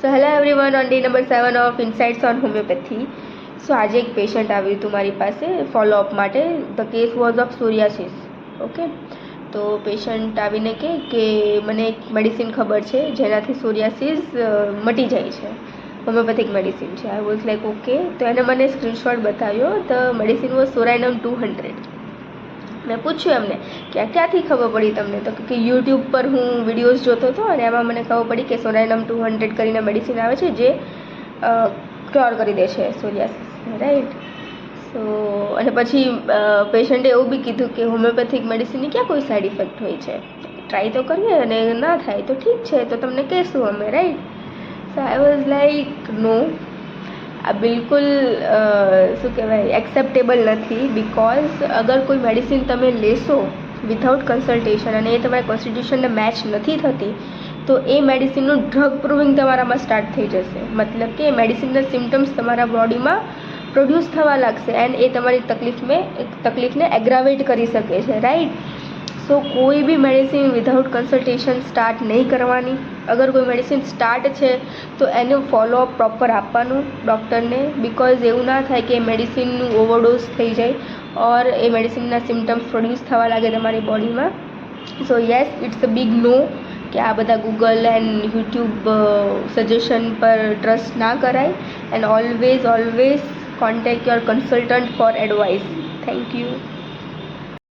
So hello everyone on day number 7 of insights on homeopathy. So આજે એક patient આવ્યું હતું મારી પાસે ફોલોઅપ માટે. The case was of psoriasis. Okay, તો પેશન્ટ આવીને કે મને એક મેડિસિન ખબર છે જેનાથી સોરિયાસિસ મટી જાય છે, હોમિયોપેથિક મેડિસિન છે. I was like okay. તો એને મને સ્ક્રીનશોટ બતાવ્યો. The medicine was psorinum 200. મેં પૂછ્યું એમને કે આ ક્યાંથી ખબર પડી તમને? તો કે યુટ્યુબ પર હું વિડીયોઝ જોતો હતો અને એમાં મને ખબર પડી કે સોરાયનમ 200 કરીને મેડિસિન આવે છે જે ક્યોર કરી દે છે સોરિયાસિસ, રાઈટ. સો અને પછી પેશન્ટે એવું બી કીધું કે હોમિયોપેથિક મેડિસિનની ક્યાં કોઈ સાઈડ ઇફેક્ટ હોય છે, ટ્રાય તો કરીએ અને ના થાય તો ઠીક છે, તો તમને કહેશું અમે, right. So I was like no, આ બિલકુલ શું કહેવાય એક્સેપ્ટેબલ નથી. બિકોઝ અગર કોઈ મેડિસિન તમે લેશો વિધાઉટ કન્સલ્ટેશન અને એ તમારા કોન્સ્ટિટ્યુશનને મેચ નથી થતી, તો એ મેડિસિનનું ડ્રગ પ્રૂવિંગ તમારામાં સ્ટાર્ટ થઈ જશે. મતલબ કે એ મેડિસિનના સિમ્ટમ્સ તમારા બોડીમાં પ્રોડ્યુસ થવા લાગશે એન્ડ એ તમારી તકલીફને એગ્રાવેટ કરી શકે છે, રાઈટ. સો કોઈ બી મેડિસિન વિધાઉટ કન્સલ્ટેશન સ્ટાર્ટ નહીં કરવાની. અગર કોઈ મેડિસિન સ્ટાર્ટ છે તો એનું ફોલોઅપ પ્રોપર આપવાનું ડૉક્ટરને. બિકોઝ એવું ના થાય કે એ મેડિસિનનું ઓવરડોઝ થઈ જાય ઓર એ મેડિસિનના સિમ્ટમ્સ પ્રોડ્યુસ થવા લાગે તમારી બોડીમાં. So yes, it's a big no કે આ બધા ગૂગલ એન્ડ યુટ્યુબ સજેશન પર ટ્રસ્ટ ના કરાય. And always contact your consultant for advice. Thank you.